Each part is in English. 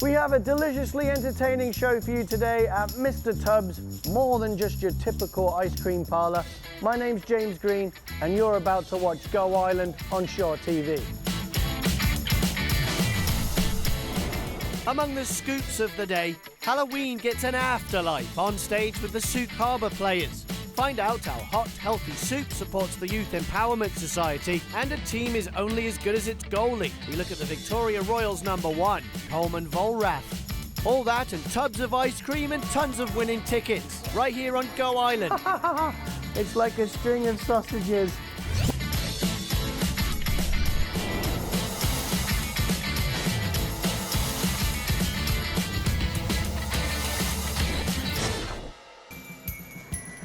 We have a deliciously entertaining show for you today at Mr. Tubbs, more than just your typical ice cream parlour. My name's James Green and you're about to watch Go Island on ShawTV. Among the scoops of the day, Halloween gets an afterlife on stage with the Souk Harbour Players. Find out how Hot Healthy Soup supports the Youth Empowerment Society, and a team is only as good as its goalie. We look at the Victoria Royals #1, Coleman Volrath. All that and tubs of ice cream and tons of winning tickets, right here on Go Island. It's like a string of sausages.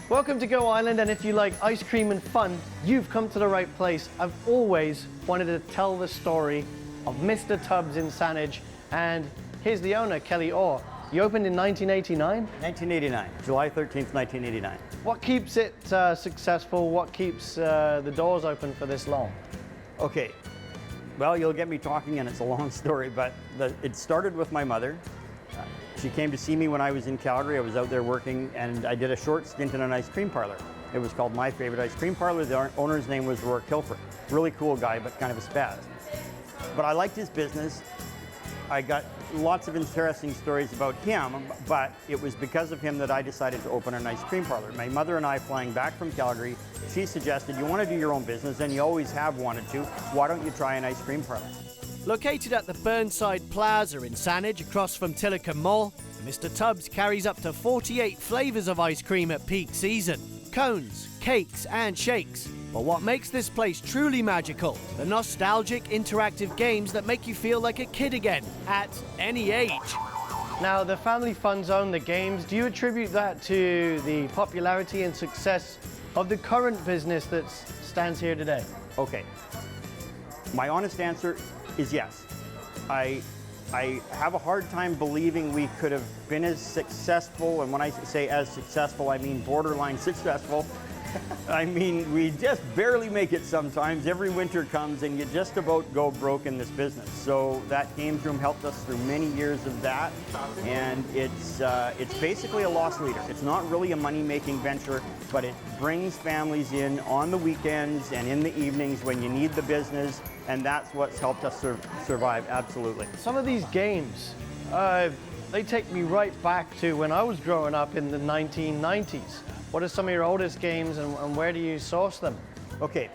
Welcome to Go Island, and if you like ice cream and fun, you've come to the right place. I've always wanted to tell the story of Mr. Tubbs in Saanich, and here's the owner, Kelly Orr. You opened in 1989? 1989, July 13th, 1989. What keeps it successful? What keeps the doors open for this long? Okay, well, you'll get me talking and it's a long story, but it started with my mother. She came to see me when I was in Calgary. I was out there working and I did a short stint in an ice cream parlor. It was called My Favorite Ice Cream Parlor. The owner's name was Rourke Kilford. Really cool guy, but kind of a spaz. But I liked his business. I got lots of interesting stories about him, but it was because of him that I decided to open an ice cream parlor. My mother and I flying back from Calgary, she suggested, you want to do your own business and you always have wanted to, why don't you try an ice cream parlor? Located at the Burnside Plaza in Saanich, across from Tilicum Mall, Mr. Tubbs carries up to 48 flavours of ice cream at peak season. Cones, cakes and shakes. But what makes this place truly magical? The nostalgic interactive games that make you feel like a kid again, at any age. Now, the family fun zone, the games, do you attribute that to the popularity and success of the current business that stands here today? Okay, my honest answer is yes. I have a hard time believing we could have been as successful, and when I say as successful, I mean borderline successful. I mean, we just barely make it sometimes. Every winter comes and you just about go broke in this business. So that games room helped us through many years of that, and it's basically a loss leader. It's not really a money-making venture, but it brings families in on the weekends and in the evenings when you need the business, and that's what's helped us survive, absolutely. Some of these games, they take me right back to when I was growing up in the 1990s. What are some of your oldest games and where do you source them? Okay,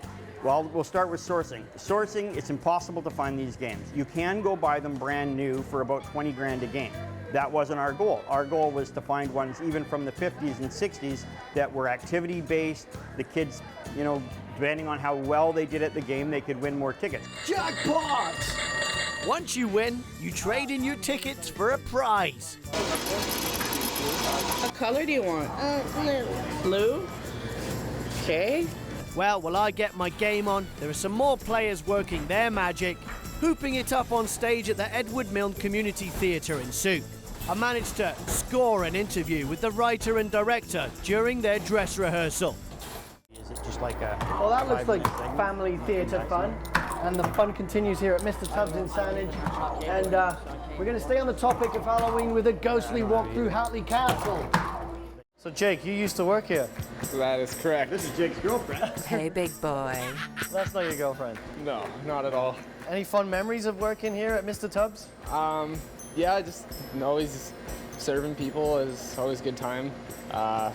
well, we'll start with sourcing. Sourcing, it's impossible to find these games. You can go buy them brand new for about 20 grand a game. That wasn't our goal. Our goal was to find ones even from the 50s and 60s that were activity-based. The kids, you know, depending on how well they did at the game, they could win more tickets. Jackpot! Once you win, you trade in your tickets for a prize. What color do you want? Blue. Blue? Okay. Well, while I get my game on, there are some more players working their magic, hooping it up on stage at the Edward Milne Community Theatre in Souk. I managed to score an interview with the writer and director during their dress rehearsal. Is it just like a... Well, that looks like family theatre fun. And the fun continues here at Mr. Tubbs in Saanich. And we're going to stay on the topic of Halloween with a ghostly walk through Hatley Castle. So Jake, you used to work here? That is correct. This is Jake's girlfriend. Hey, big boy. That's not your girlfriend? No, not at all. Any fun memories of working here at Mr. Tubbs? Yeah, just always serving people is always a good time. Had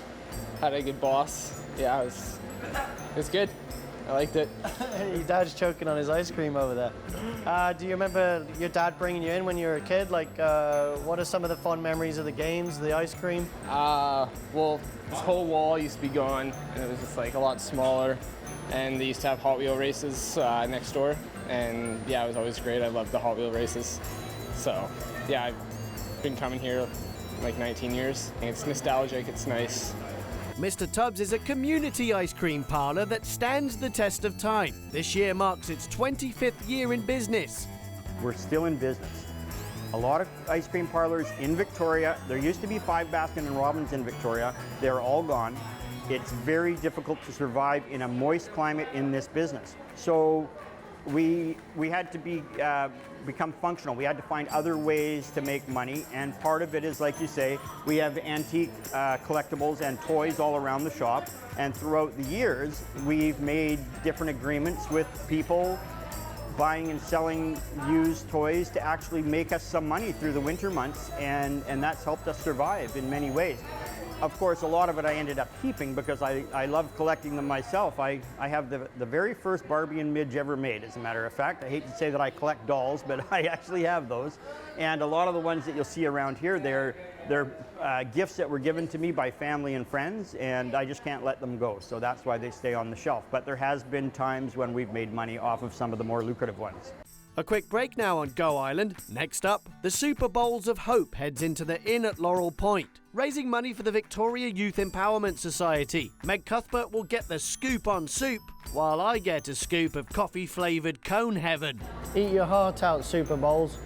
a good boss. Yeah, it was good. I liked it. Your dad's choking on his ice cream over there. Do you remember your dad bringing you in when you were a kid? Like, what are some of the fun memories of the games, the ice cream? Well, this whole wall used to be gone, and it was just like a lot smaller. And they used to have Hot Wheel races next door. And yeah, it was always great. I loved the Hot Wheel races. So yeah, I've been coming here like 19 years. It's nostalgic, it's nice. Mr. Tubbs is a community ice cream parlour that stands the test of time. This year marks its 25th year in business. We're still in business. A lot of ice cream parlors in Victoria, there used to be 5 Baskin & Robbins in Victoria, they're all gone. It's very difficult to survive in a moist climate in this business. So we had to be become functional. We had to find other ways to make money, and part of it is, like you say, we have antique collectibles and toys all around the shop, and throughout the years, we've made different agreements with people buying and selling used toys to actually make us some money through the winter months, and that's helped us survive in many ways. Of course, a lot of it I ended up keeping because I love collecting them myself. I have the very first Barbie and Midge ever made, as a matter of fact. I hate to say that I collect dolls, but I actually have those. And a lot of the ones that you'll see around here, they're gifts that were given to me by family and friends, and I just can't let them go. So that's why they stay on the shelf. But there has been times when we've made money off of some of the more lucrative ones. A quick break now on Go Island. Next up, the Super Bowls of Hope heads into the Inn at Laurel Point, raising money for the Victoria Youth Empowerment Society. Meg Cuthbert will get the scoop on soup, while I get a scoop of coffee-flavoured cone heaven. Eat your heart out, Super Bowls.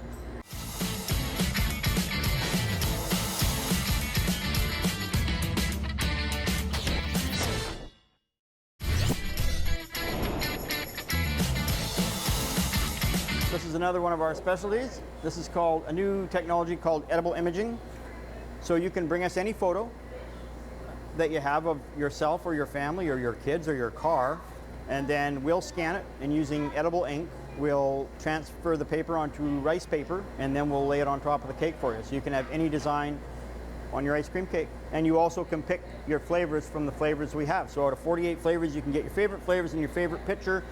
This is another one of our specialties. This is called a new technology called edible imaging. So you can bring us any photo that you have of yourself or your family or your kids or your car, and then we'll scan it, and using edible ink, we'll transfer the paper onto rice paper, and then we'll lay it on top of the cake for you. So you can have any design on your ice cream cake. And you also can pick your flavors from the flavors we have. So out of 48 flavors, you can get your favorite flavors and your favorite picture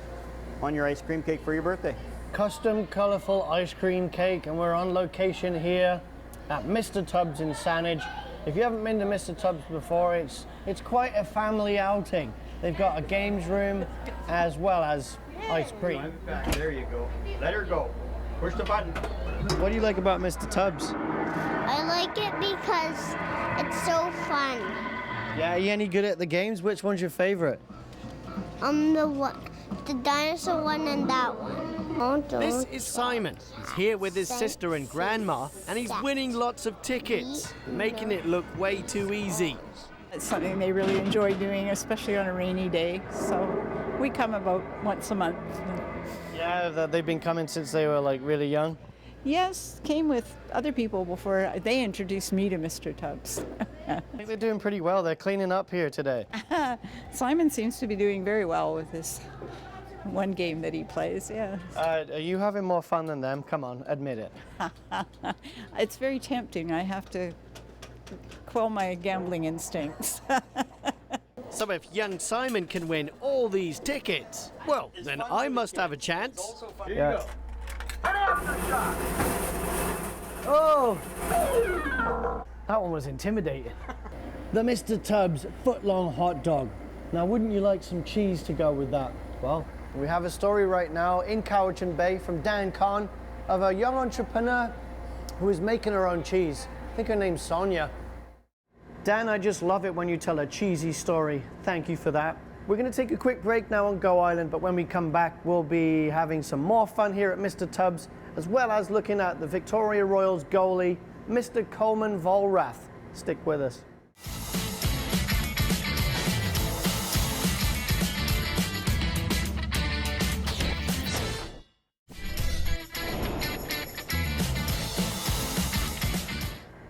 on your ice cream cake for your birthday. Custom colourful ice cream cake, and we're on location here at Mr. Tubbs in Saanich. If you haven't been to Mr. Tubbs before, it's quite a family outing. They've got a games room as well as ice cream. There you go. Let her go. Push the button. What do you like about Mr. Tubbs? I like it because it's so fun. Yeah, are you any good at the games? Which one's your favorite? The dinosaur one and that one. This is Simon. He's here with his sister and grandma, and he's winning lots of tickets, making it look way too easy. It's something they really enjoy doing, especially on a rainy day. So we come about once a month. Yeah, they've been coming since they were like really young. Yes, came with other people before they introduced me to Mr. Tubbs. I think they're doing pretty well. They're cleaning up here today. Simon seems to be doing very well with this one game that he plays, yeah. Are you having more fun than them? Come on, admit it. It's very tempting. I have to quell my gambling instincts. So if young Simon can win all these tickets, well, then I must have a chance. Yeah. Oh! That one was intimidating. The Mr. Tubbs foot-long hot dog. Now, wouldn't you like some cheese to go with that? Well, we have a story right now in Cowichan Bay from Dan Kahn of a young entrepreneur who is making her own cheese. I think her name's Sonia. Dan, I just love it when you tell a cheesy story. Thank you for that. We're going to take a quick break now on Go Island, but when we come back, we'll be having some more fun here at Mr. Tubbs, as well as looking at the Victoria Royals goalie, Mr. Coleman Volrath. Stick with us.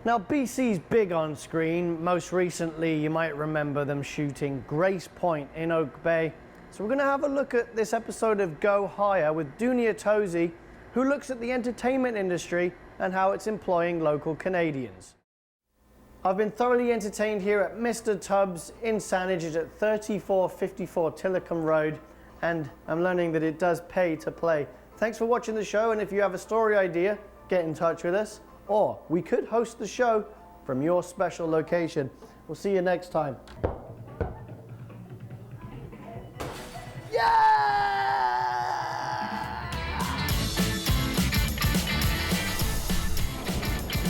Now, BC's big on screen. Most recently, you might remember them shooting Grace Point in Oak Bay. So we're going to have a look at this episode of Go Higher with Dunia Tosi, who looks at the entertainment industry and how it's employing local Canadians. I've been thoroughly entertained here at Mr. Tubbs in Saanich. It's at 3454 Tilicum Road, and I'm learning that it does pay to play. Thanks for watching the show, and if you have a story idea, get in touch with us. Or we could host the show from your special location. We'll see you next time.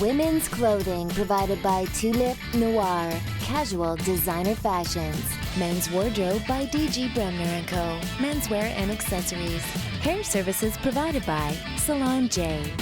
Women's clothing provided by Tulip Noir, casual designer fashions. Men's wardrobe by DG Bremner & Co. Menswear and accessories. Hair services provided by Salon J.